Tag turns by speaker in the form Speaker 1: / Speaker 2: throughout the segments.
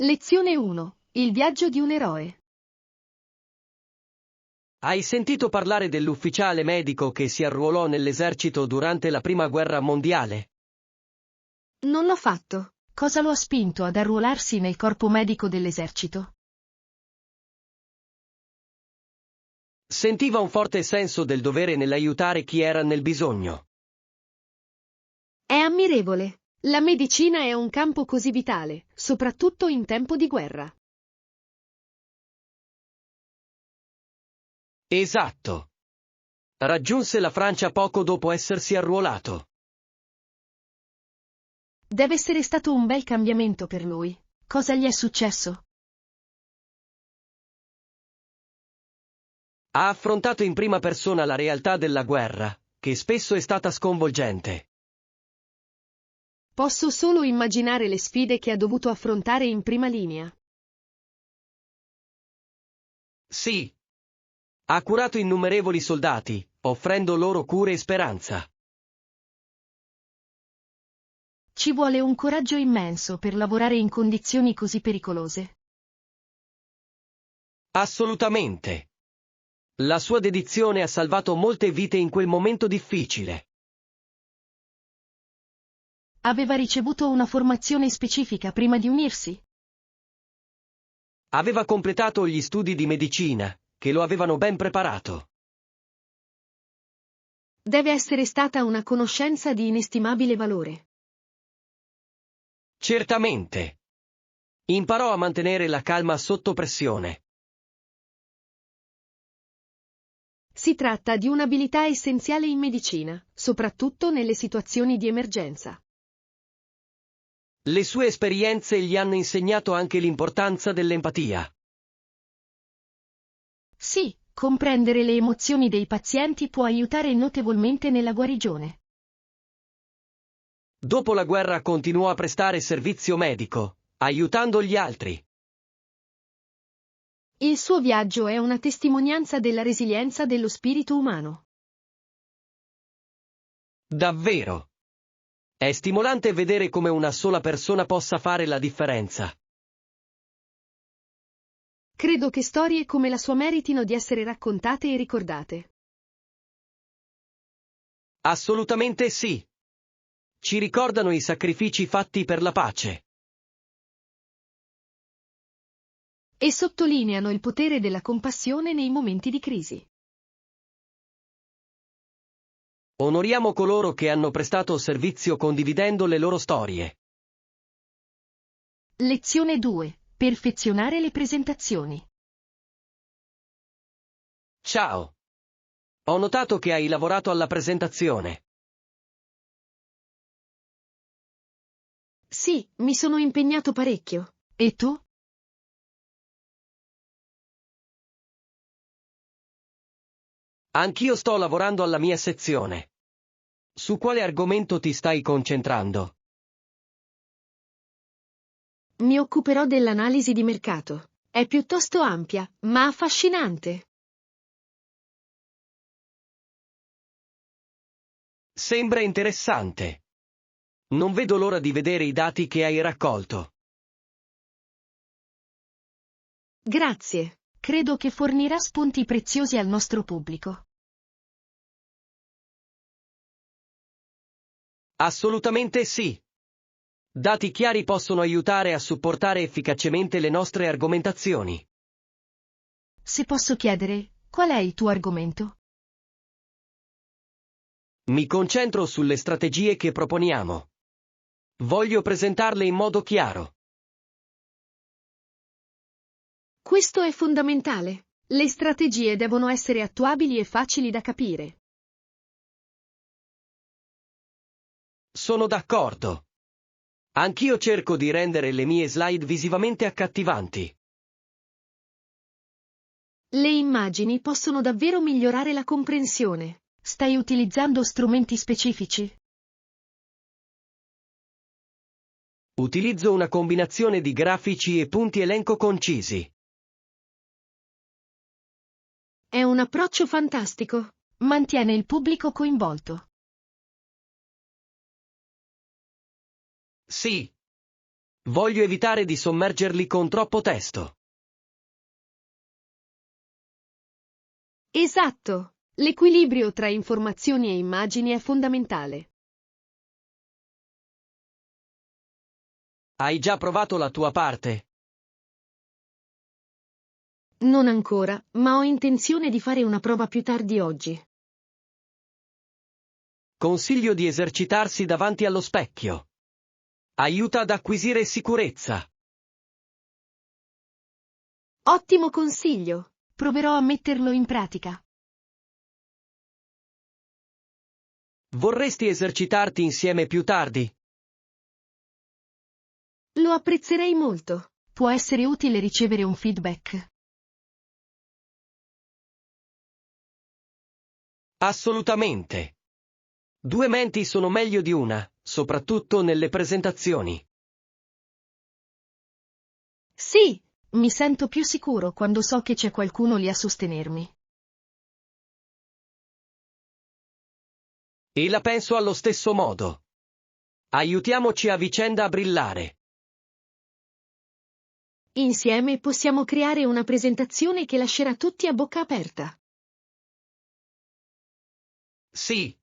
Speaker 1: Lezione 1. Il viaggio di un eroe.
Speaker 2: Hai sentito parlare dell'ufficiale medico che si arruolò nell'esercito durante la Prima Guerra Mondiale?
Speaker 1: Non l'ho fatto. Cosa lo ha spinto ad arruolarsi nel corpo medico dell'esercito?
Speaker 2: Sentiva un forte senso del dovere nell'aiutare chi era nel bisogno.
Speaker 1: È ammirevole. La medicina è un campo così vitale, soprattutto in tempo di guerra.
Speaker 2: Esatto. Raggiunse la Francia poco dopo essersi arruolato.
Speaker 1: Deve essere stato un bel cambiamento per lui. Cosa gli è successo?
Speaker 2: Ha affrontato in prima persona la realtà della guerra, che spesso è stata sconvolgente.
Speaker 1: Posso solo immaginare le sfide che ha dovuto affrontare in prima linea.
Speaker 2: Sì. Ha curato innumerevoli soldati, offrendo loro cure e speranza.
Speaker 1: Ci vuole un coraggio immenso per lavorare in condizioni così pericolose.
Speaker 2: Assolutamente. La sua dedizione ha salvato molte vite in quel momento difficile.
Speaker 1: Aveva ricevuto una formazione specifica prima di unirsi?
Speaker 2: Aveva completato gli studi di medicina, che lo avevano ben preparato.
Speaker 1: Deve essere stata una conoscenza di inestimabile valore.
Speaker 2: Certamente. Imparò a mantenere la calma sotto pressione.
Speaker 1: Si tratta di un'abilità essenziale in medicina, soprattutto nelle situazioni di emergenza.
Speaker 2: Le sue esperienze gli hanno insegnato anche l'importanza dell'empatia.
Speaker 1: Sì, comprendere le emozioni dei pazienti può aiutare notevolmente nella guarigione.
Speaker 2: Dopo la guerra continuò a prestare servizio medico, aiutando gli altri.
Speaker 1: Il suo viaggio è una testimonianza della resilienza dello spirito umano.
Speaker 2: Davvero. È stimolante vedere come una sola persona possa fare la differenza.
Speaker 1: Credo che storie come la sua meritino di essere raccontate e ricordate.
Speaker 2: Assolutamente sì. Ci ricordano i sacrifici fatti per la pace.
Speaker 1: E sottolineano il potere della compassione nei momenti di crisi.
Speaker 2: Onoriamo coloro che hanno prestato servizio condividendo le loro storie.
Speaker 1: Lezione 2. Perfezionare le presentazioni.
Speaker 2: Ciao. Ho notato che hai lavorato alla presentazione.
Speaker 1: Sì, mi sono impegnato parecchio. E tu?
Speaker 2: Anch'io sto lavorando alla mia sezione. Su quale argomento ti stai concentrando?
Speaker 1: Mi occuperò dell'analisi di mercato. È piuttosto ampia, ma affascinante.
Speaker 2: Sembra interessante. Non vedo l'ora di vedere i dati che hai raccolto.
Speaker 1: Grazie. Credo che fornirà spunti preziosi al nostro pubblico.
Speaker 2: Assolutamente sì. Dati chiari possono aiutare a supportare efficacemente le nostre argomentazioni.
Speaker 1: Se posso chiedere, qual è il tuo argomento?
Speaker 2: Mi concentro sulle strategie che proponiamo. Voglio presentarle in modo chiaro.
Speaker 1: Questo è fondamentale. Le strategie devono essere attuabili e facili da capire.
Speaker 2: Sono d'accordo. Anch'io cerco di rendere le mie slide visivamente accattivanti.
Speaker 1: Le immagini possono davvero migliorare la comprensione. Stai utilizzando strumenti specifici?
Speaker 2: Utilizzo una combinazione di grafici e punti elenco concisi.
Speaker 1: È un approccio fantastico. Mantiene il pubblico coinvolto.
Speaker 2: Sì. Voglio evitare di sommergerli con troppo testo.
Speaker 1: Esatto. L'equilibrio tra informazioni e immagini è fondamentale.
Speaker 2: Hai già provato la tua parte?
Speaker 1: Non ancora, ma ho intenzione di fare una prova più tardi oggi.
Speaker 2: Consiglio di esercitarsi davanti allo specchio. Aiuta ad acquisire sicurezza.
Speaker 1: Ottimo consiglio. Proverò a metterlo in pratica.
Speaker 2: Vorresti esercitarti insieme più tardi?
Speaker 1: Lo apprezzerei molto. Può essere utile ricevere un feedback.
Speaker 2: Assolutamente. Due menti sono meglio di una, soprattutto nelle presentazioni.
Speaker 1: Sì, mi sento più sicuro quando so che c'è qualcuno lì a sostenermi.
Speaker 2: E la penso allo stesso modo. Aiutiamoci a vicenda a brillare.
Speaker 1: Insieme possiamo creare una presentazione che lascerà tutti a bocca aperta.
Speaker 2: Sì.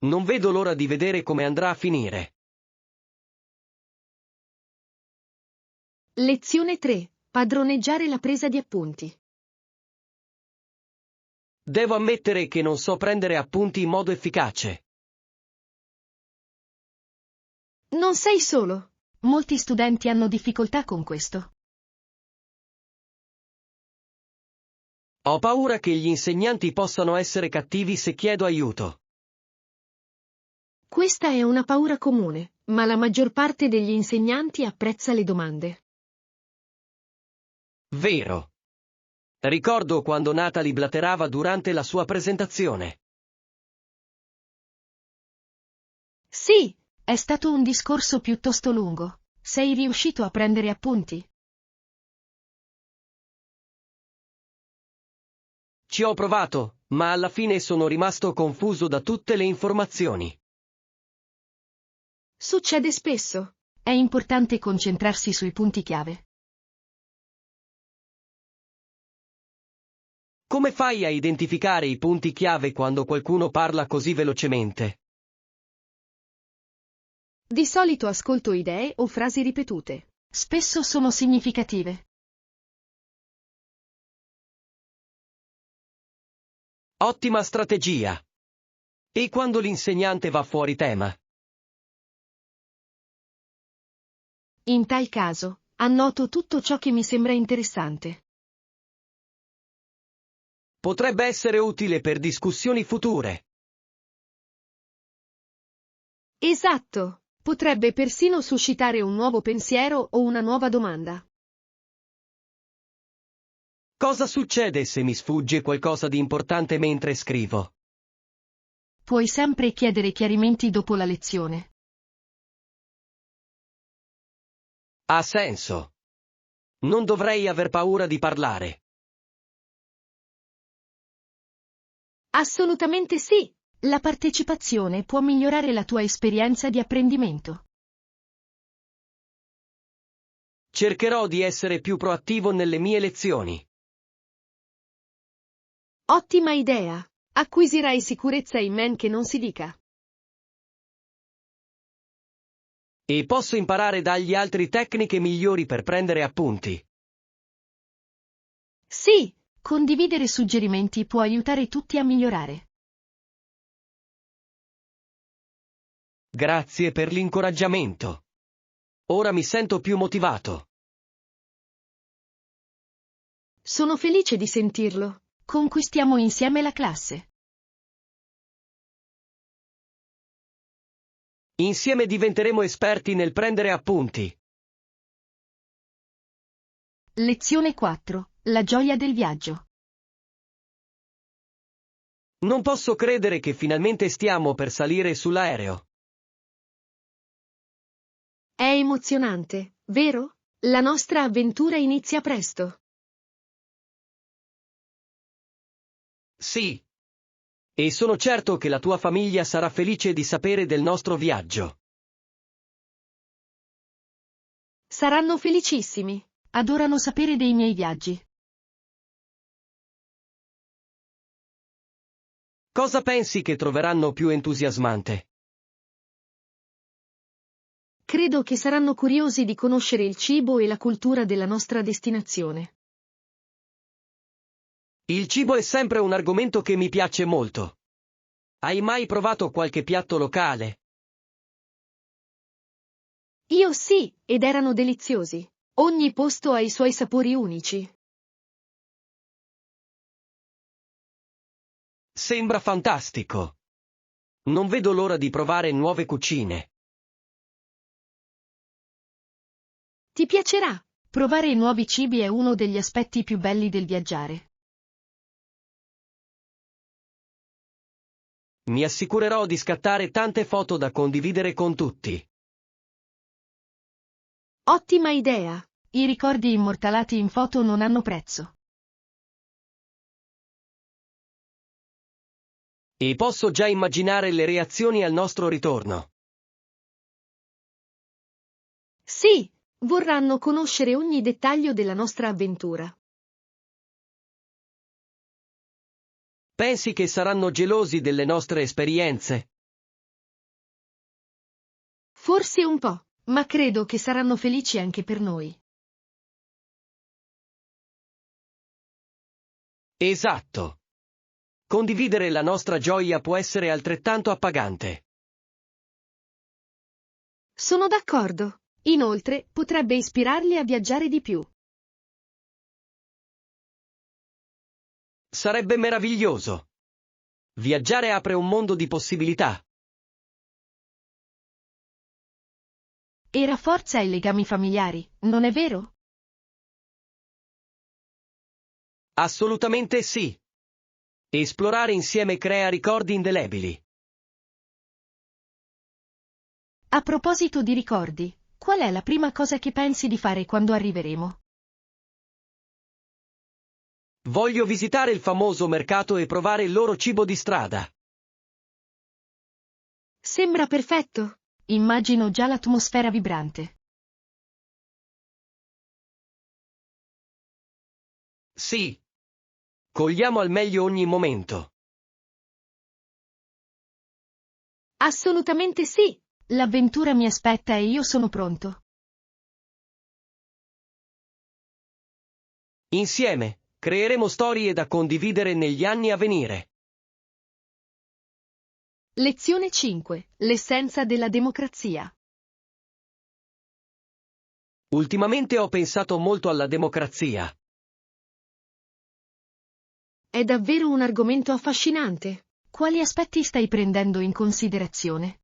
Speaker 2: Non vedo l'ora di vedere come andrà a finire.
Speaker 1: Lezione 3. Padroneggiare la presa di appunti.
Speaker 2: Devo ammettere che non so prendere appunti in modo efficace.
Speaker 1: Non sei solo. Molti studenti hanno difficoltà con questo.
Speaker 2: Ho paura che gli insegnanti possano essere cattivi se chiedo aiuto.
Speaker 1: Questa è una paura comune, ma la maggior parte degli insegnanti apprezza le domande.
Speaker 2: Vero. Ricordo quando Natalie blaterava durante la sua presentazione.
Speaker 1: Sì, è stato un discorso piuttosto lungo. Sei riuscito a prendere appunti?
Speaker 2: Ci ho provato, ma alla fine sono rimasto confuso da tutte le informazioni.
Speaker 1: Succede spesso. È importante concentrarsi sui punti chiave.
Speaker 2: Come fai a identificare i punti chiave quando qualcuno parla così velocemente?
Speaker 1: Di solito ascolto idee o frasi ripetute. Spesso sono significative.
Speaker 2: Ottima strategia. E quando l'insegnante va fuori tema?
Speaker 1: In tal caso, annoto tutto ciò che mi sembra interessante.
Speaker 2: Potrebbe essere utile per discussioni future.
Speaker 1: Esatto. Potrebbe persino suscitare un nuovo pensiero o una nuova domanda.
Speaker 2: Cosa succede se mi sfugge qualcosa di importante mentre scrivo?
Speaker 1: Puoi sempre chiedere chiarimenti dopo la lezione.
Speaker 2: Ha senso. Non dovrei aver paura di parlare.
Speaker 1: Assolutamente sì. La partecipazione può migliorare la tua esperienza di apprendimento.
Speaker 2: Cercherò di essere più proattivo nelle mie lezioni.
Speaker 1: Ottima idea. Acquisirai sicurezza in men che non si dica.
Speaker 2: E posso imparare dagli altri tecniche migliori per prendere appunti.
Speaker 1: Sì, condividere suggerimenti può aiutare tutti a migliorare.
Speaker 2: Grazie per l'incoraggiamento. Ora mi sento più motivato.
Speaker 1: Sono felice di sentirlo. Conquistiamo insieme la classe.
Speaker 2: Insieme diventeremo esperti nel prendere appunti.
Speaker 1: Lezione 4. La gioia del viaggio.
Speaker 2: Non posso credere che finalmente stiamo per salire sull'aereo.
Speaker 1: È emozionante, vero? La nostra avventura inizia presto.
Speaker 2: Sì. E sono certo che la tua famiglia sarà felice di sapere del nostro viaggio.
Speaker 1: Saranno felicissimi.
Speaker 3: Adorano sapere dei miei viaggi.
Speaker 2: Cosa pensi che troveranno più entusiasmante?
Speaker 1: Credo che saranno curiosi di conoscere il cibo e la cultura della nostra destinazione.
Speaker 2: Il cibo è sempre un argomento che mi piace molto. Hai mai provato qualche piatto locale?
Speaker 1: Io sì, ed erano deliziosi. Ogni posto ha i suoi sapori unici.
Speaker 2: Sembra fantastico. Non vedo l'ora di provare nuove cucine.
Speaker 1: Ti piacerà?
Speaker 3: Provare i nuovi cibi è uno degli aspetti più belli del viaggiare.
Speaker 2: Mi assicurerò di scattare tante foto da condividere con tutti.
Speaker 1: Ottima idea.
Speaker 3: I ricordi immortalati in foto non hanno prezzo.
Speaker 2: E posso già immaginare le reazioni al nostro ritorno.
Speaker 1: Sì, vorranno conoscere ogni dettaglio della nostra avventura.
Speaker 2: Pensi che saranno gelosi delle nostre esperienze?
Speaker 1: Forse un po', ma credo che saranno felici anche per noi.
Speaker 2: Esatto. Condividere la nostra gioia può essere altrettanto appagante.
Speaker 1: Sono d'accordo. Inoltre, potrebbe ispirarli a viaggiare di più.
Speaker 2: Sarebbe meraviglioso. Viaggiare apre un mondo di possibilità.
Speaker 3: E rafforza i legami familiari, non è vero?
Speaker 2: Assolutamente sì. Esplorare insieme crea ricordi indelebili.
Speaker 3: A proposito di ricordi, qual è la prima cosa che pensi di fare quando arriveremo?
Speaker 2: Voglio visitare il famoso mercato e provare il loro cibo di strada.
Speaker 1: Sembra perfetto.
Speaker 3: Immagino già l'atmosfera vibrante.
Speaker 2: Sì. Cogliamo al meglio ogni momento.
Speaker 1: Assolutamente sì.
Speaker 3: L'avventura mi aspetta e io sono pronto.
Speaker 2: Insieme, creeremo storie da condividere negli anni a venire.
Speaker 1: Lezione 5. L'essenza della democrazia.
Speaker 2: Ultimamente ho pensato molto alla democrazia.
Speaker 1: È davvero un argomento affascinante.
Speaker 3: Quali aspetti stai prendendo in considerazione?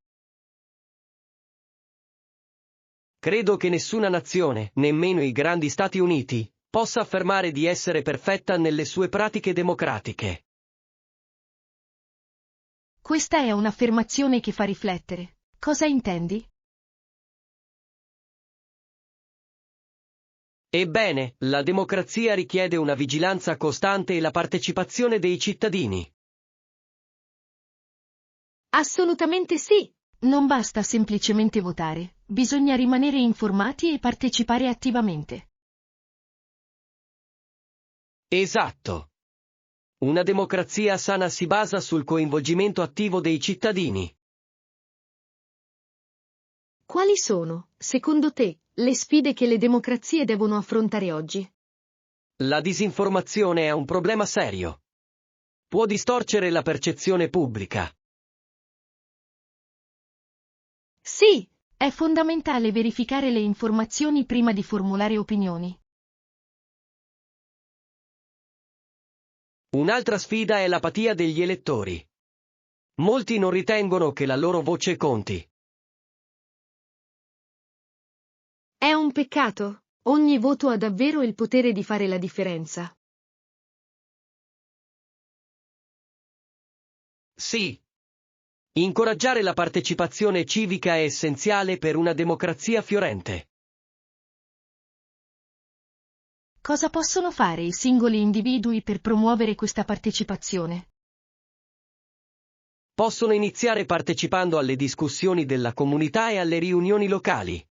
Speaker 2: Credo che nessuna nazione, nemmeno i grandi Stati Uniti, possa affermare di essere perfetta nelle sue pratiche democratiche.
Speaker 3: Questa è un'affermazione che fa riflettere. Cosa intendi?
Speaker 2: Ebbene, la democrazia richiede una vigilanza costante e la partecipazione dei cittadini.
Speaker 1: Assolutamente sì.
Speaker 3: Non basta semplicemente votare, bisogna rimanere informati e partecipare attivamente.
Speaker 2: Esatto. Una democrazia sana si basa sul coinvolgimento attivo dei cittadini.
Speaker 1: Quali sono, secondo te, le sfide che le democrazie devono affrontare oggi?
Speaker 2: La disinformazione è un problema serio. Può distorcere la percezione pubblica.
Speaker 1: Sì,
Speaker 3: È fondamentale verificare le informazioni prima di formulare opinioni.
Speaker 2: Un'altra sfida è l'apatia degli elettori. Molti non ritengono che la loro voce conti.
Speaker 1: è un peccato. Ogni voto ha davvero il potere di fare la differenza.
Speaker 2: Sì. Incoraggiare la partecipazione civica è essenziale per una democrazia fiorente.
Speaker 3: Cosa possono fare i singoli individui per promuovere questa partecipazione?
Speaker 2: Possono iniziare partecipando alle discussioni della comunità e alle riunioni locali.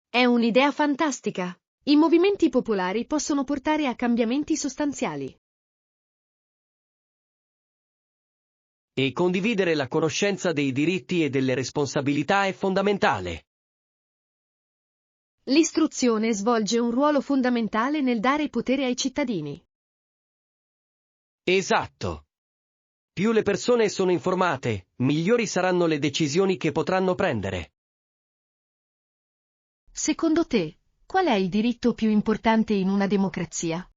Speaker 1: È un'idea fantastica. I movimenti popolari possono portare a cambiamenti sostanziali.
Speaker 2: E condividere la conoscenza dei diritti e delle responsabilità è fondamentale.
Speaker 1: L'istruzione svolge un ruolo fondamentale nel dare potere ai cittadini.
Speaker 2: Esatto. Più le persone sono informate, migliori saranno le decisioni che potranno prendere.
Speaker 3: Secondo te, qual è il diritto più importante in una democrazia?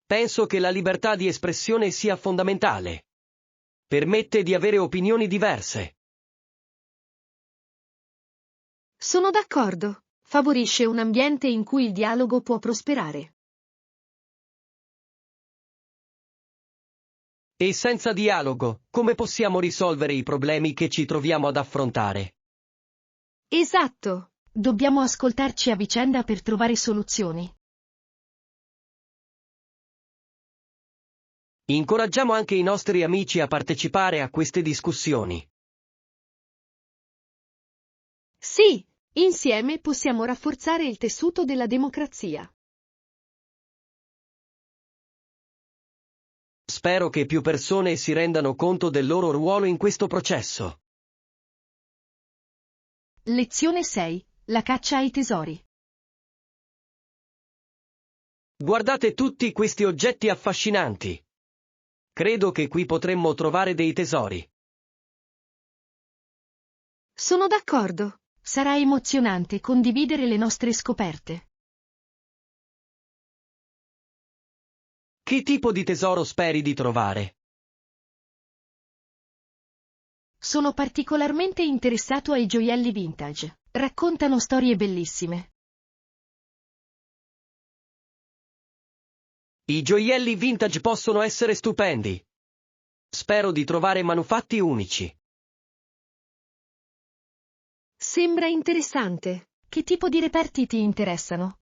Speaker 2: Penso che la libertà di espressione sia fondamentale. Permette di avere opinioni diverse.
Speaker 1: Sono d'accordo. Favorisce un ambiente in cui il dialogo può prosperare.
Speaker 2: E senza dialogo, come possiamo risolvere i problemi che ci troviamo ad affrontare?
Speaker 1: Esatto.
Speaker 3: Dobbiamo ascoltarci a vicenda per trovare soluzioni.
Speaker 2: Incoraggiamo anche i nostri amici a partecipare a queste discussioni.
Speaker 1: Sì, insieme possiamo rafforzare il tessuto della democrazia.
Speaker 2: Spero che più persone si rendano conto del loro ruolo in questo processo.
Speaker 3: Lezione 6. La caccia ai tesori.
Speaker 2: Guardate tutti questi oggetti affascinanti. Credo che qui potremmo trovare dei tesori.
Speaker 1: Sono d'accordo.
Speaker 3: Sarà emozionante condividere le nostre scoperte.
Speaker 2: Che tipo di tesoro speri di trovare?
Speaker 3: Sono particolarmente interessato ai gioielli vintage. Raccontano storie bellissime.
Speaker 2: I gioielli vintage possono essere stupendi. Spero di trovare manufatti unici.
Speaker 1: Sembra interessante.
Speaker 3: Che tipo di reperti ti interessano?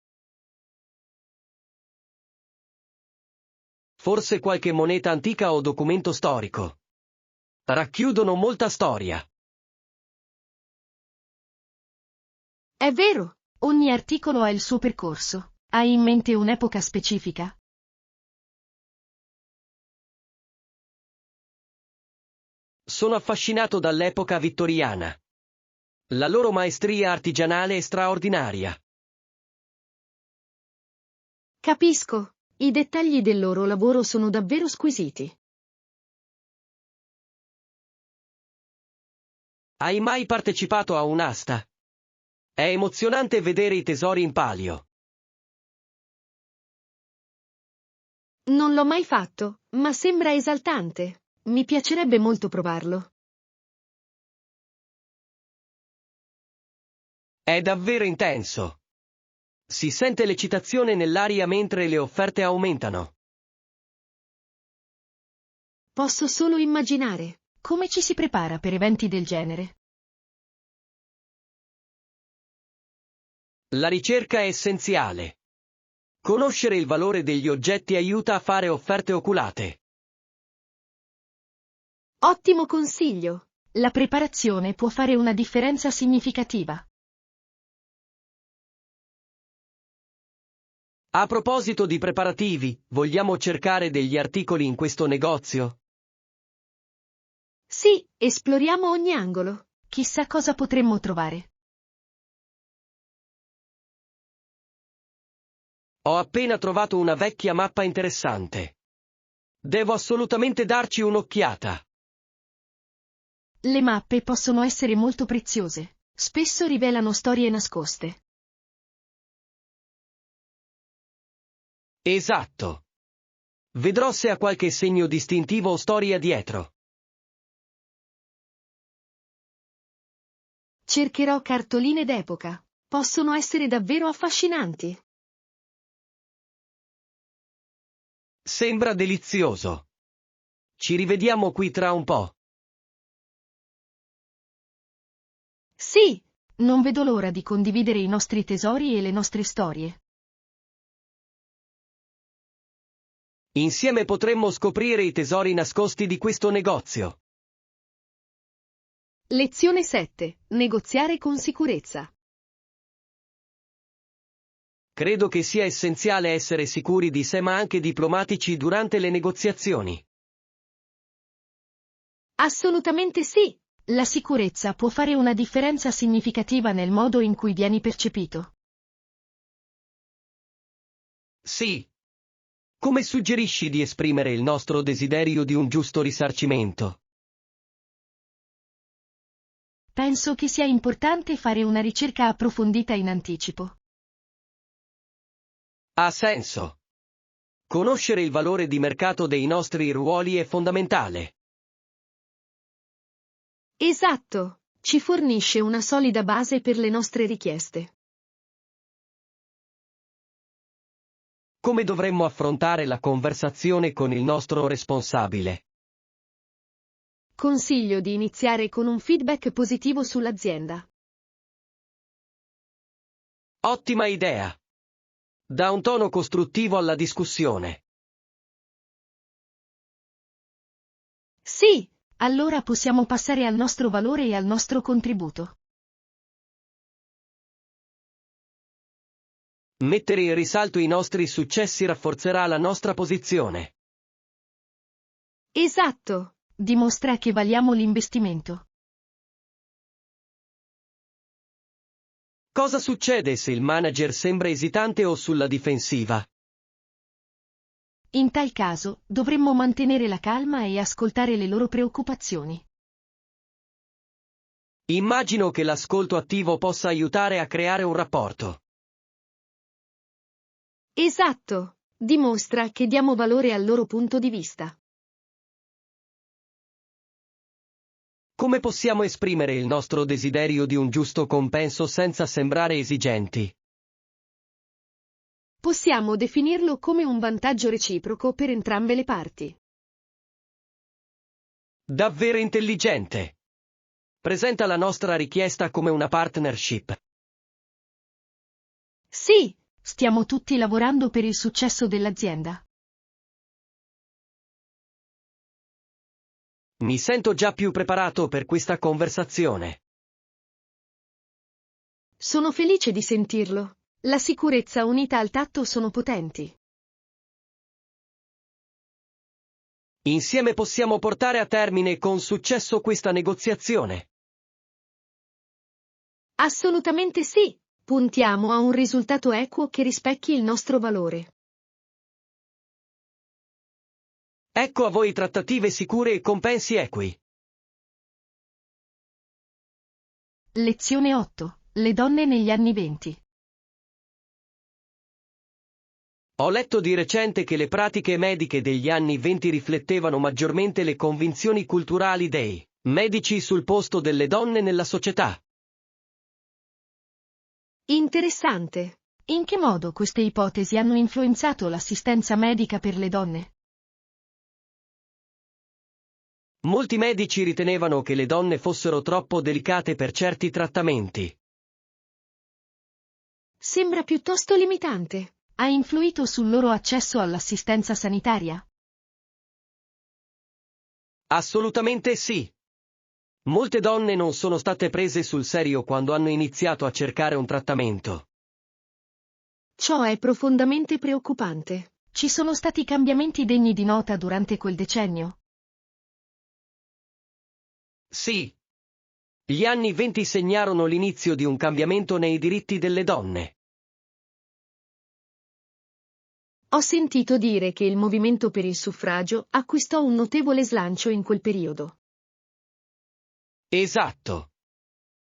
Speaker 2: Forse qualche moneta antica o documento storico. Racchiudono molta storia.
Speaker 1: È vero.
Speaker 3: Ogni articolo ha il suo percorso. Hai in mente un'epoca specifica?
Speaker 2: Sono affascinato dall'epoca vittoriana. La loro maestria artigianale è straordinaria.
Speaker 1: Capisco. I dettagli del loro lavoro sono davvero squisiti.
Speaker 2: Hai mai partecipato a un'asta? È emozionante vedere i tesori in palio.
Speaker 1: Non l'ho mai fatto, ma sembra esaltante. Mi piacerebbe molto provarlo.
Speaker 2: È davvero intenso. Si sente l'eccitazione nell'aria mentre le offerte aumentano.
Speaker 1: Posso solo immaginare.
Speaker 3: Come ci si prepara per eventi del genere?
Speaker 2: La ricerca è essenziale. Conoscere il valore degli oggetti aiuta a fare offerte oculate.
Speaker 1: Ottimo consiglio.
Speaker 3: La preparazione può fare una differenza significativa.
Speaker 2: A proposito di preparativi, vogliamo cercare degli articoli in questo negozio?
Speaker 1: Sì, esploriamo ogni angolo.
Speaker 3: Chissà cosa potremmo trovare.
Speaker 2: Ho appena trovato una vecchia mappa interessante. Devo assolutamente darci un'occhiata.
Speaker 3: Le mappe possono essere molto preziose. Spesso rivelano storie nascoste.
Speaker 2: Esatto. Vedrò se ha qualche segno distintivo o storia dietro.
Speaker 1: Cercherò cartoline d'epoca. Possono essere davvero affascinanti.
Speaker 2: Sembra delizioso. Ci rivediamo qui tra un po'.
Speaker 1: Sì,
Speaker 3: Non vedo l'ora di condividere i nostri tesori e le nostre storie.
Speaker 2: Insieme potremmo scoprire i tesori nascosti di questo negozio.
Speaker 1: lezione 7. Negoziare con sicurezza.
Speaker 2: Credo che sia essenziale essere sicuri di sé ma anche diplomatici durante le negoziazioni.
Speaker 1: Assolutamente sì.
Speaker 3: La sicurezza può fare una differenza significativa nel modo in cui vieni percepito.
Speaker 2: Sì. Come suggerisci di esprimere il nostro desiderio di un giusto risarcimento?
Speaker 3: Penso che sia importante fare una ricerca approfondita in anticipo.
Speaker 2: Ha senso. Conoscere il valore di mercato dei nostri ruoli è fondamentale.
Speaker 1: Esatto. Ci fornisce una solida base per le nostre richieste.
Speaker 2: Come dovremmo affrontare la conversazione con il nostro responsabile?
Speaker 1: Consiglio di iniziare con un feedback positivo sull'azienda.
Speaker 2: Ottima idea. Dà un tono costruttivo alla discussione.
Speaker 1: Sì,
Speaker 3: Allora possiamo passare al nostro valore e al nostro contributo.
Speaker 2: Mettere in risalto i nostri successi rafforzerà la nostra posizione.
Speaker 1: esatto.
Speaker 3: Dimostra che valiamo l'investimento.
Speaker 2: Cosa succede se il manager sembra esitante o sulla difensiva?
Speaker 3: In tal caso, dovremmo mantenere la calma e ascoltare le loro preoccupazioni.
Speaker 2: Immagino che l'ascolto attivo possa aiutare a creare un rapporto.
Speaker 1: Esatto. Dimostra che diamo valore al loro punto di vista.
Speaker 2: Come possiamo esprimere il nostro desiderio di un giusto compenso senza sembrare esigenti?
Speaker 1: Possiamo definirlo come un vantaggio reciproco per entrambe le parti.
Speaker 2: Davvero intelligente. Presenta la nostra richiesta come una partnership.
Speaker 1: Sì,
Speaker 3: Stiamo tutti lavorando per il successo dell'azienda.
Speaker 2: Mi sento già più preparato per questa conversazione.
Speaker 1: sono felice di sentirlo. La sicurezza unita al tatto sono potenti.
Speaker 2: Insieme possiamo portare a termine con successo questa negoziazione.
Speaker 1: Assolutamente sì. Puntiamo a un risultato equo che rispecchi il nostro valore.
Speaker 2: Ecco a voi trattative sicure e compensi equi.
Speaker 3: Lezione 8. Le donne negli anni 20.
Speaker 2: Ho letto di recente che le pratiche mediche degli anni 20 riflettevano maggiormente le convinzioni culturali dei medici sul posto delle donne nella società.
Speaker 1: Interessante.
Speaker 3: In che modo queste ipotesi hanno influenzato l'assistenza medica per le donne?
Speaker 2: Molti medici ritenevano che le donne fossero troppo delicate per certi trattamenti.
Speaker 1: Sembra piuttosto limitante.
Speaker 3: Ha influito sul loro accesso all'assistenza sanitaria?
Speaker 2: Assolutamente sì. Molte donne non sono state prese sul serio quando hanno iniziato a cercare un trattamento.
Speaker 1: Ciò è profondamente preoccupante.
Speaker 3: Ci sono stati cambiamenti degni di nota durante quel decennio?
Speaker 2: Sì. Gli anni 20 segnarono l'inizio di un cambiamento nei diritti delle donne.
Speaker 1: Ho sentito dire che il movimento per il suffragio acquistò un notevole slancio in quel periodo.
Speaker 2: Esatto.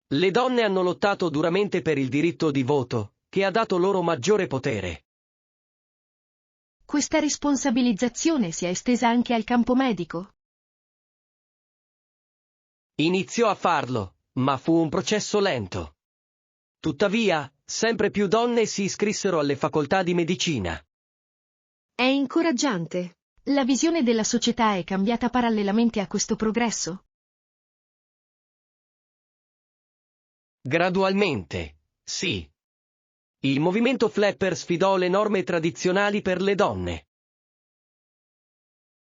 Speaker 2: Le donne hanno lottato duramente per il diritto di voto, che ha dato loro maggiore potere.
Speaker 3: Questa responsabilizzazione si è estesa anche al campo medico?
Speaker 2: Iniziò a farlo, ma fu un processo lento. Tuttavia, sempre più donne si iscrissero alle facoltà di medicina.
Speaker 1: È incoraggiante.
Speaker 3: La visione della società è cambiata parallelamente a questo progresso?
Speaker 2: Gradualmente, sì. Il movimento flapper sfidò le norme tradizionali per le donne.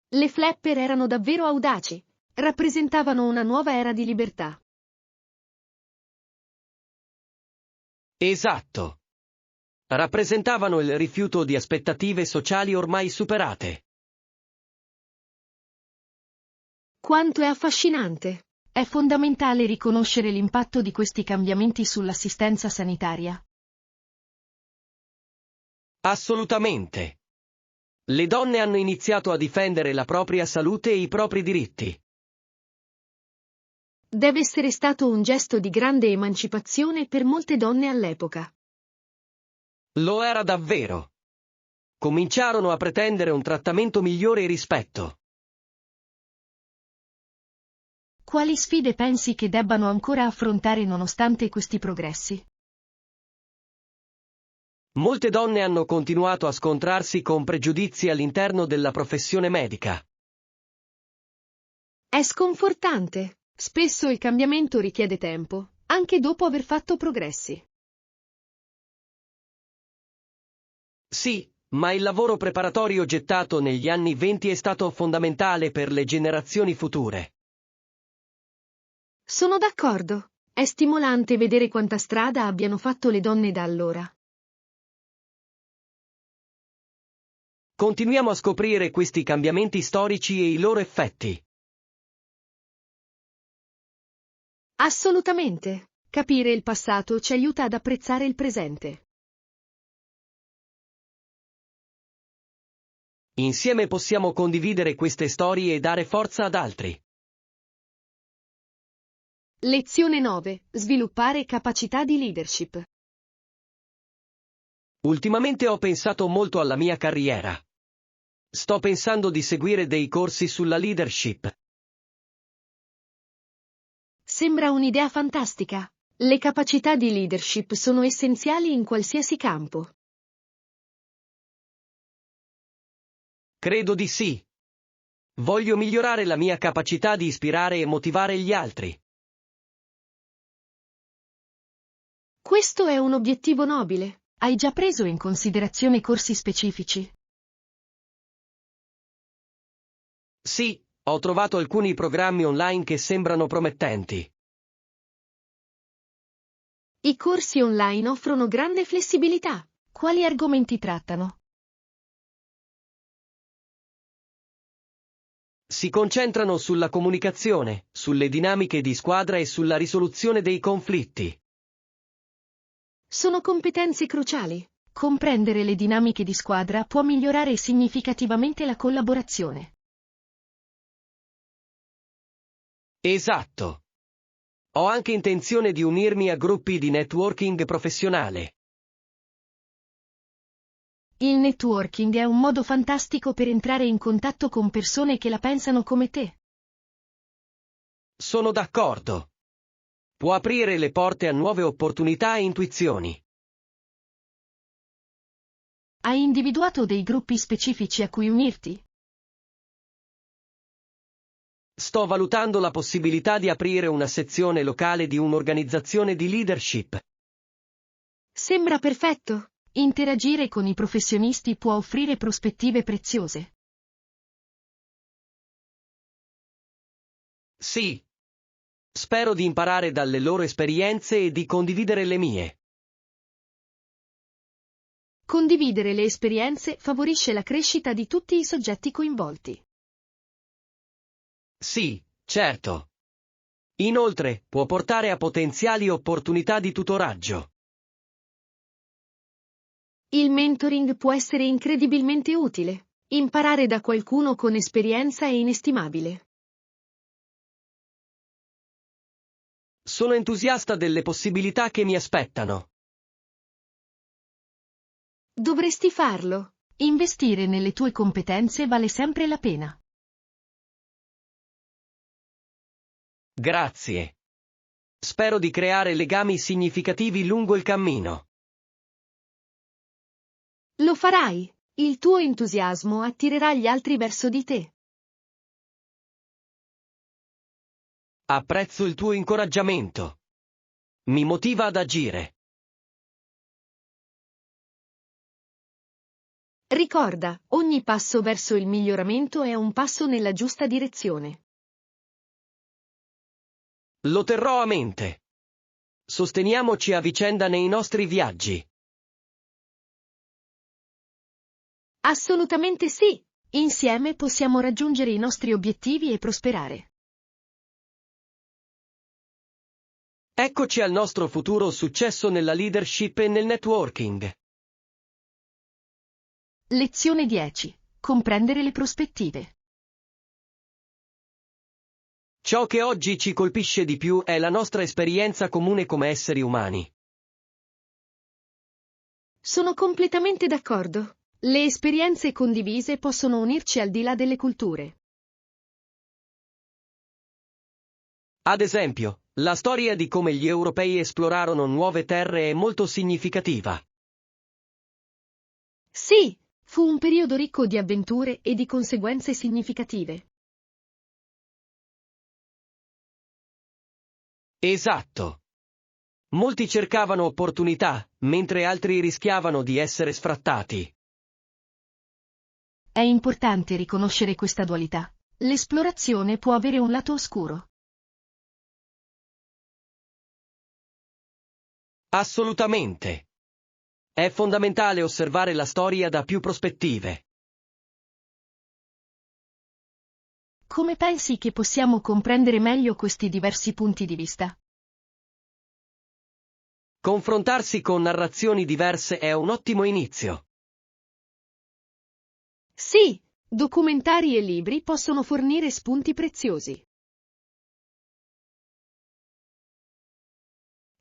Speaker 1: Le flapper erano davvero audaci. Rappresentavano una nuova era di libertà.
Speaker 2: Esatto. Rappresentavano il rifiuto di aspettative sociali ormai superate.
Speaker 1: Quanto è affascinante!
Speaker 3: È fondamentale riconoscere l'impatto di questi cambiamenti sull'assistenza sanitaria.
Speaker 2: Assolutamente. Le donne hanno iniziato a difendere la propria salute e i propri diritti.
Speaker 1: Deve essere stato un gesto di grande emancipazione per molte donne all'epoca.
Speaker 2: Lo era davvero. Cominciarono a pretendere un trattamento migliore e rispetto.
Speaker 3: Quali sfide pensi che debbano ancora affrontare nonostante questi progressi?
Speaker 2: Molte donne hanno continuato a scontrarsi con pregiudizi all'interno della professione medica.
Speaker 1: È sconfortante. Spesso il cambiamento richiede tempo, anche dopo aver fatto progressi.
Speaker 2: Sì, ma il lavoro preparatorio gettato negli anni '20 è stato fondamentale per le generazioni future.
Speaker 1: Sono d'accordo. È stimolante vedere quanta strada abbiano fatto le donne da allora.
Speaker 2: Continuiamo a scoprire questi cambiamenti storici e i loro effetti.
Speaker 1: Assolutamente. Capire il passato ci aiuta ad apprezzare il presente.
Speaker 2: Insieme possiamo condividere queste storie e dare forza ad altri.
Speaker 1: Lezione 9. Sviluppare capacità di leadership.
Speaker 2: Ultimamente ho pensato molto alla mia carriera. Sto pensando di seguire dei corsi sulla leadership.
Speaker 1: Sembra un'idea fantastica. Le capacità di leadership sono essenziali in qualsiasi campo.
Speaker 2: Credo di sì. Voglio migliorare la mia capacità di ispirare e motivare gli altri.
Speaker 1: Questo è un obiettivo nobile.
Speaker 3: Hai già preso in considerazione corsi specifici?
Speaker 2: Sì, ho trovato alcuni programmi online che sembrano promettenti.
Speaker 1: I corsi online offrono grande flessibilità.
Speaker 3: Quali argomenti trattano?
Speaker 2: Si concentrano sulla comunicazione, sulle dinamiche di squadra e sulla risoluzione dei conflitti.
Speaker 1: Sono competenze cruciali.
Speaker 3: Comprendere le dinamiche di squadra può migliorare significativamente la collaborazione.
Speaker 2: Esatto. Ho anche intenzione di unirmi a gruppi di networking professionale.
Speaker 3: Il networking è un modo fantastico per entrare in contatto con persone che la pensano come te.
Speaker 2: Sono d'accordo. Può aprire le porte a nuove opportunità e intuizioni.
Speaker 3: Hai individuato dei gruppi specifici a cui unirti?
Speaker 2: Sto valutando la possibilità di aprire una sezione locale di un'organizzazione di leadership.
Speaker 1: Sembra perfetto.
Speaker 3: Interagire con i professionisti può offrire prospettive preziose.
Speaker 2: Sì. Spero di imparare dalle loro esperienze e di condividere le mie.
Speaker 1: Condividere le esperienze favorisce la crescita di tutti i soggetti coinvolti.
Speaker 2: Sì, certo. Inoltre, può portare a potenziali opportunità di tutoraggio.
Speaker 1: Il mentoring può essere incredibilmente utile. Imparare da qualcuno con esperienza è inestimabile.
Speaker 2: Sono entusiasta delle possibilità che mi aspettano.
Speaker 1: Dovresti farlo.
Speaker 3: Investire nelle tue competenze vale sempre la pena.
Speaker 2: Grazie. Spero di creare legami significativi lungo il cammino.
Speaker 1: Lo farai. Il tuo entusiasmo attirerà gli altri verso di te.
Speaker 2: Apprezzo il tuo incoraggiamento. Mi motiva ad agire.
Speaker 1: Ricorda, ogni passo verso il miglioramento è un passo nella giusta direzione.
Speaker 2: Lo terrò a mente. Sosteniamoci a vicenda nei nostri viaggi.
Speaker 1: Assolutamente sì.
Speaker 3: Insieme possiamo raggiungere i nostri obiettivi e prosperare.
Speaker 2: Eccoci al nostro futuro successo nella leadership e nel networking.
Speaker 3: Lezione 10. Comprendere le prospettive.
Speaker 2: Ciò che oggi ci colpisce di più è la nostra esperienza comune come esseri umani.
Speaker 1: Sono completamente d'accordo. Le esperienze condivise possono unirci al di là delle culture.
Speaker 2: Ad esempio, la storia di come gli europei esplorarono nuove terre è molto significativa.
Speaker 1: Sì, fu un periodo ricco di avventure e di conseguenze significative.
Speaker 2: Esatto. Molti cercavano opportunità, mentre altri rischiavano di essere sfrattati.
Speaker 3: È importante riconoscere questa dualità. L'esplorazione può avere un lato oscuro.
Speaker 2: Assolutamente. È fondamentale osservare la storia da più prospettive.
Speaker 3: Come pensi che possiamo comprendere meglio questi diversi punti di vista?
Speaker 2: Confrontarsi con narrazioni diverse è un ottimo inizio.
Speaker 1: Sì, documentari e libri possono fornire spunti preziosi.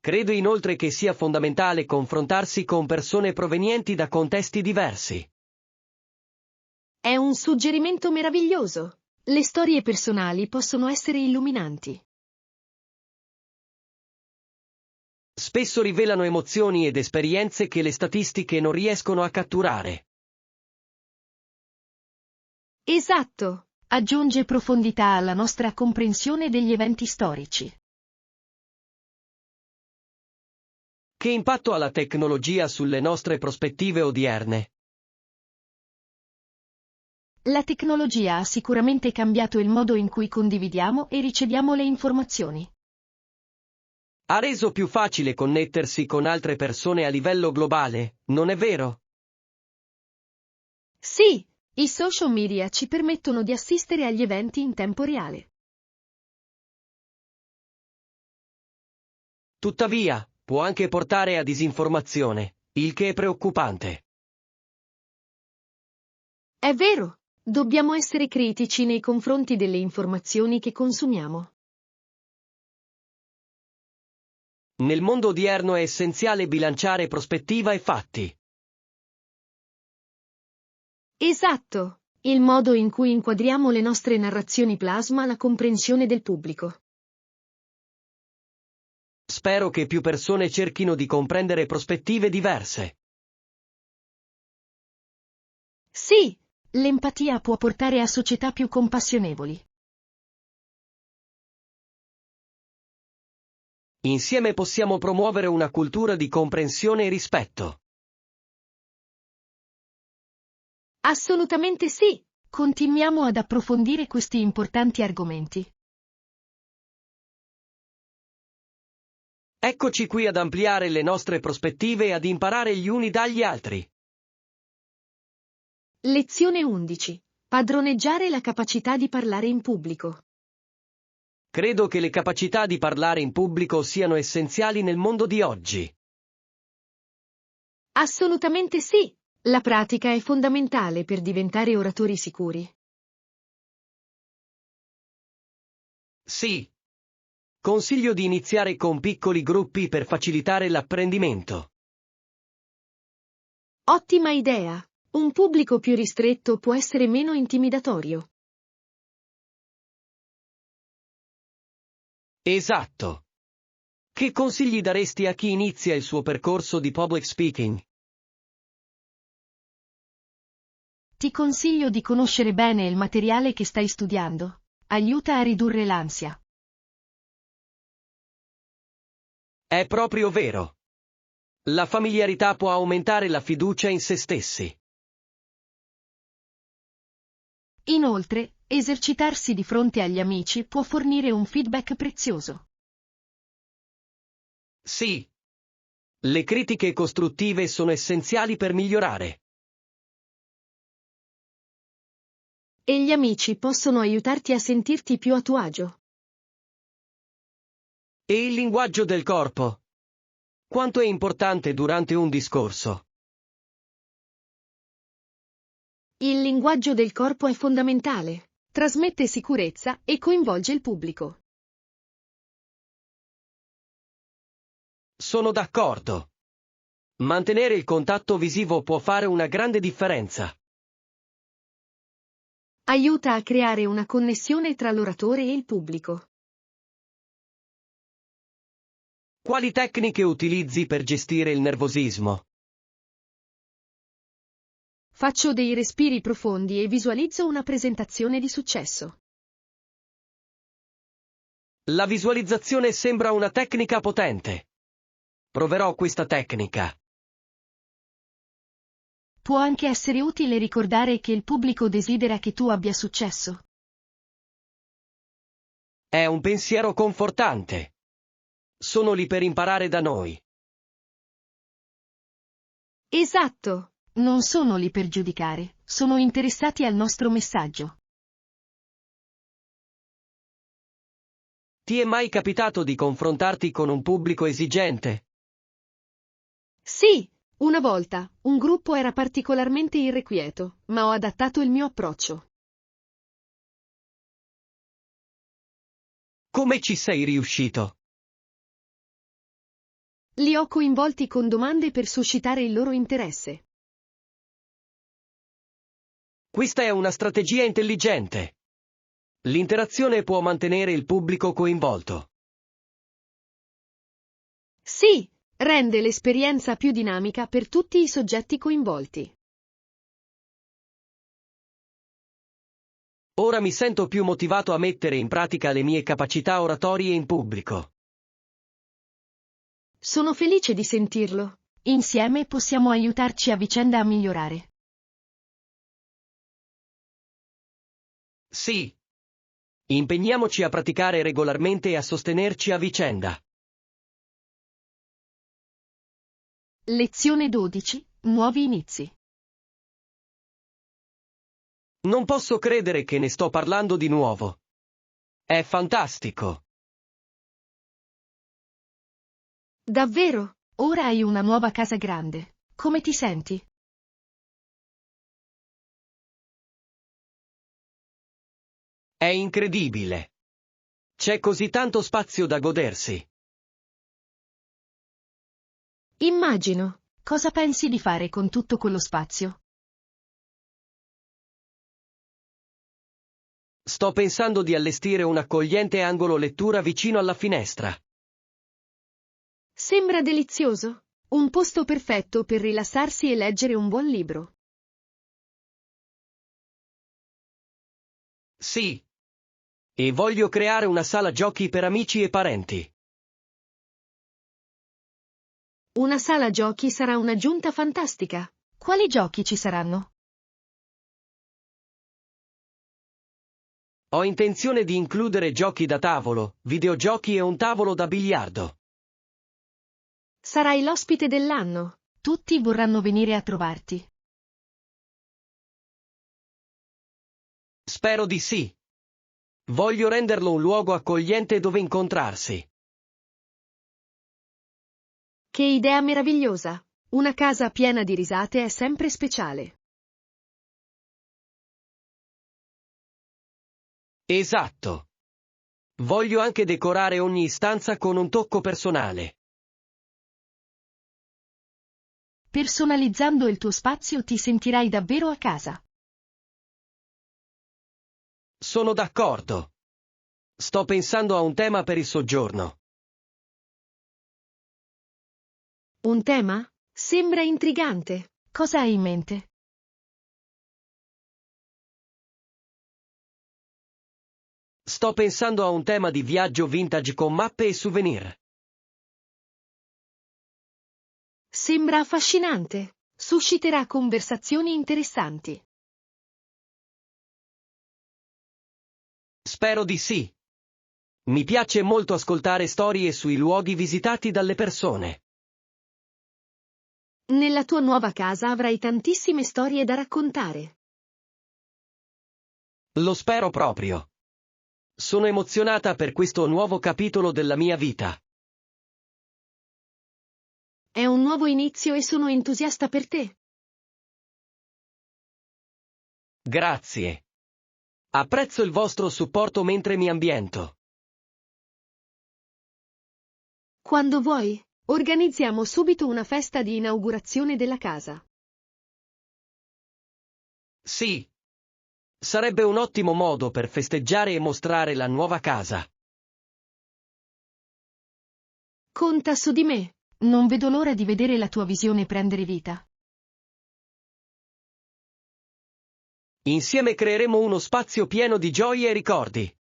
Speaker 2: Credo inoltre che sia fondamentale confrontarsi con persone provenienti da contesti diversi.
Speaker 1: È un suggerimento meraviglioso. Le storie personali possono essere illuminanti.
Speaker 2: Spesso rivelano emozioni ed esperienze che le statistiche non riescono a catturare.
Speaker 1: Esatto.
Speaker 3: Aggiunge profondità alla nostra comprensione degli eventi storici.
Speaker 2: Che impatto ha la tecnologia sulle nostre prospettive odierne?
Speaker 3: La tecnologia ha sicuramente cambiato il modo in cui condividiamo e riceviamo le informazioni.
Speaker 2: Ha reso più facile connettersi con altre persone a livello globale, non è vero?
Speaker 1: Sì, i social media ci permettono di assistere agli eventi in tempo reale.
Speaker 2: Tuttavia, può anche portare a disinformazione, il che è preoccupante.
Speaker 1: È vero, dobbiamo essere critici nei confronti delle informazioni che consumiamo.
Speaker 2: Nel mondo odierno è essenziale bilanciare prospettiva e fatti.
Speaker 1: Esatto, il modo in cui inquadriamo le nostre narrazioni plasma la comprensione del pubblico.
Speaker 2: Spero che più persone cerchino di comprendere prospettive diverse.
Speaker 1: Sì,
Speaker 3: L'empatia può portare a società più compassionevoli.
Speaker 2: Insieme possiamo promuovere una cultura di comprensione e rispetto.
Speaker 1: assolutamente sì.
Speaker 3: Continuiamo ad approfondire questi importanti argomenti.
Speaker 2: Eccoci qui ad ampliare le nostre prospettive e ad imparare gli uni dagli altri.
Speaker 1: Lezione 11. Padroneggiare la capacità di parlare in pubblico.
Speaker 2: Credo che le capacità di parlare in pubblico siano essenziali nel mondo di oggi.
Speaker 1: Assolutamente sì. La pratica è fondamentale per diventare oratori sicuri.
Speaker 2: Sì. Consiglio di iniziare con piccoli gruppi per facilitare l'apprendimento.
Speaker 1: Ottima idea. Un pubblico più ristretto può essere meno intimidatorio.
Speaker 2: Esatto. Che consigli daresti a chi inizia il suo percorso di public speaking?
Speaker 3: Ti consiglio di conoscere bene il materiale che stai studiando. Aiuta a ridurre l'ansia.
Speaker 2: È proprio vero. La familiarità può aumentare la fiducia in se stessi.
Speaker 3: Inoltre, esercitarsi di fronte agli amici può fornire un feedback prezioso.
Speaker 2: Sì. Le critiche costruttive sono essenziali per migliorare.
Speaker 1: E gli amici possono aiutarti a sentirti più a tuo agio.
Speaker 2: E il linguaggio del corpo? Quanto è importante durante un discorso?
Speaker 1: Il linguaggio del corpo è fondamentale, trasmette sicurezza e coinvolge il pubblico.
Speaker 2: Sono d'accordo. Mantenere il contatto visivo può fare una grande differenza.
Speaker 1: Aiuta a creare una connessione tra l'oratore e il pubblico.
Speaker 2: Quali tecniche utilizzi per gestire il nervosismo?
Speaker 1: Faccio dei respiri profondi e visualizzo una presentazione di successo.
Speaker 2: La visualizzazione sembra una tecnica potente. Proverò questa tecnica.
Speaker 3: Può anche essere utile ricordare che il pubblico desidera che tu abbia successo.
Speaker 2: È un pensiero confortante. Sono lì per imparare da noi.
Speaker 1: Esatto.
Speaker 3: Non sono lì per giudicare, sono interessati al nostro messaggio.
Speaker 2: Ti è mai capitato di confrontarti con un pubblico esigente?
Speaker 1: Sì, una volta, un gruppo era particolarmente irrequieto, ma ho adattato il mio approccio.
Speaker 2: Come ci sei riuscito?
Speaker 1: Li ho coinvolti con domande per suscitare il loro interesse.
Speaker 2: Questa è una strategia intelligente. L'interazione può mantenere il pubblico coinvolto.
Speaker 1: Sì, rende l'esperienza più dinamica per tutti i soggetti coinvolti.
Speaker 2: Ora mi sento più motivato a mettere in pratica le mie capacità oratorie in pubblico.
Speaker 1: Sono felice di sentirlo.
Speaker 3: Insieme possiamo aiutarci a vicenda a migliorare.
Speaker 2: Sì. Impegniamoci a praticare regolarmente e a sostenerci a vicenda.
Speaker 3: Lezione 12. Nuovi inizi.
Speaker 2: Non posso credere che ne sto parlando di nuovo. È fantastico.
Speaker 1: Davvero?
Speaker 3: Ora hai una nuova casa grande. Come ti senti?
Speaker 2: È incredibile. C'è così tanto spazio da godersi.
Speaker 1: Immagino.
Speaker 3: Cosa pensi di fare con tutto quello spazio?
Speaker 2: Sto pensando di allestire un accogliente angolo lettura vicino alla finestra.
Speaker 1: Sembra delizioso. Un posto perfetto per rilassarsi e leggere un buon libro.
Speaker 2: Sì. E voglio creare una sala giochi per amici e parenti.
Speaker 1: Una sala giochi sarà un'aggiunta fantastica.
Speaker 3: Quali giochi ci saranno?
Speaker 2: Ho intenzione di includere giochi da tavolo, videogiochi e un tavolo da biliardo.
Speaker 1: Sarai l'ospite dell'anno.
Speaker 3: Tutti vorranno venire a trovarti.
Speaker 2: Spero di sì. Voglio renderlo un luogo accogliente dove incontrarsi.
Speaker 1: Che idea meravigliosa! Una casa piena di risate è sempre speciale.
Speaker 2: Esatto. Voglio anche decorare ogni stanza con un tocco personale.
Speaker 3: Personalizzando il tuo spazio ti sentirai davvero a casa.
Speaker 2: Sono d'accordo. Sto pensando a un tema per il soggiorno.
Speaker 1: Un tema? Sembra intrigante.
Speaker 3: Cosa hai in mente?
Speaker 2: Sto pensando a un tema di viaggio vintage con mappe e souvenir.
Speaker 1: Sembra affascinante. Susciterà conversazioni interessanti.
Speaker 2: Spero di sì. Mi piace molto ascoltare storie sui luoghi visitati dalle persone.
Speaker 1: Nella tua nuova casa avrai tantissime storie da raccontare.
Speaker 2: Lo spero proprio. Sono emozionata per questo nuovo capitolo della mia vita.
Speaker 1: È un nuovo inizio e sono entusiasta per te.
Speaker 2: Grazie. Apprezzo il vostro supporto mentre mi ambiento.
Speaker 1: Quando vuoi, organizziamo subito una festa di inaugurazione della casa.
Speaker 2: Sì. Sarebbe un ottimo modo per festeggiare e mostrare la nuova casa.
Speaker 1: Conta su di me.
Speaker 3: Non vedo l'ora di vedere la tua visione prendere vita.
Speaker 2: Insieme creeremo uno spazio pieno di gioie e ricordi.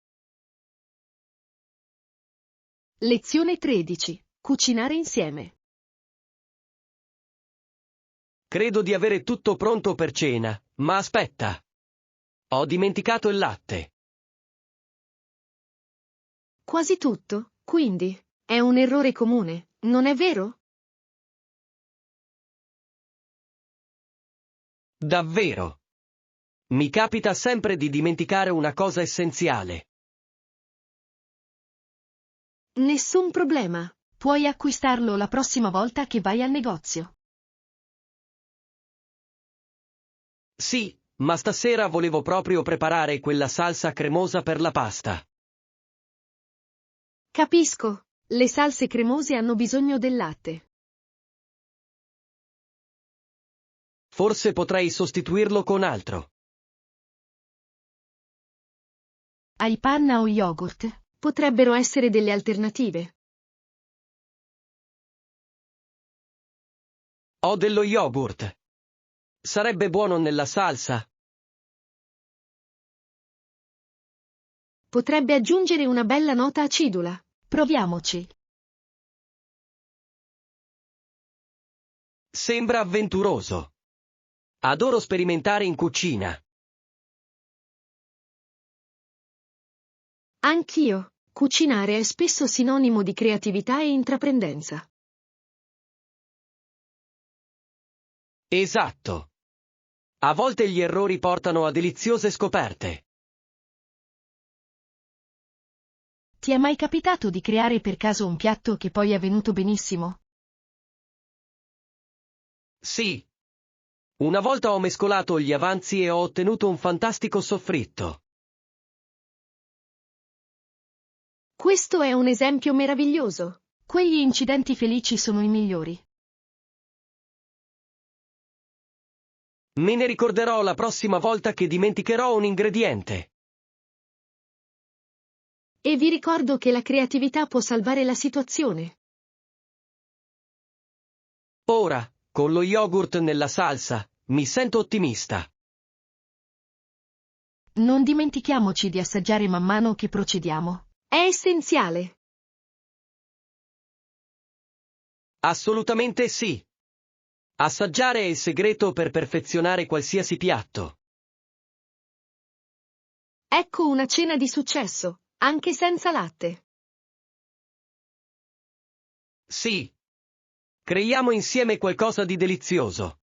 Speaker 1: Lezione 13. Cucinare insieme.
Speaker 2: Credo di avere tutto pronto per cena, ma aspetta. Ho dimenticato il latte.
Speaker 1: Quasi tutto, quindi, è un errore comune, non è vero?
Speaker 2: Davvero. Mi capita sempre di dimenticare una cosa essenziale.
Speaker 1: Nessun problema.
Speaker 3: Puoi acquistarlo la prossima volta che vai al negozio.
Speaker 2: Sì, ma stasera volevo proprio preparare quella salsa cremosa per la pasta.
Speaker 1: Capisco. Le salse cremose hanno bisogno del latte.
Speaker 2: Forse potrei sostituirlo con altro.
Speaker 3: Hai panna o yogurt?
Speaker 1: Potrebbero essere delle alternative.
Speaker 2: Ho dello yogurt. Sarebbe buono nella salsa?
Speaker 1: Potrebbe aggiungere una bella nota acidula.
Speaker 3: Proviamoci.
Speaker 2: Sembra avventuroso. Adoro sperimentare in cucina.
Speaker 1: Anch'io. Cucinare è spesso sinonimo di creatività e intraprendenza.
Speaker 2: Esatto. A volte gli errori portano a deliziose scoperte.
Speaker 3: Ti è mai capitato di creare per caso un piatto che poi è venuto benissimo?
Speaker 2: Sì. Una volta ho mescolato gli avanzi e ho ottenuto un fantastico soffritto.
Speaker 1: Questo è un esempio meraviglioso.
Speaker 3: Quegli incidenti felici sono i migliori.
Speaker 2: Me ne ricorderò la prossima volta che dimenticherò un ingrediente.
Speaker 1: E vi ricordo che la creatività può salvare la situazione.
Speaker 2: Ora, con lo yogurt nella salsa, mi sento ottimista.
Speaker 3: Non dimentichiamoci di assaggiare man mano che procediamo.
Speaker 1: È essenziale.
Speaker 2: Assolutamente sì. Assaggiare è il segreto per perfezionare qualsiasi piatto.
Speaker 1: Ecco una cena di successo, anche senza latte.
Speaker 2: Sì. Creiamo insieme qualcosa di delizioso.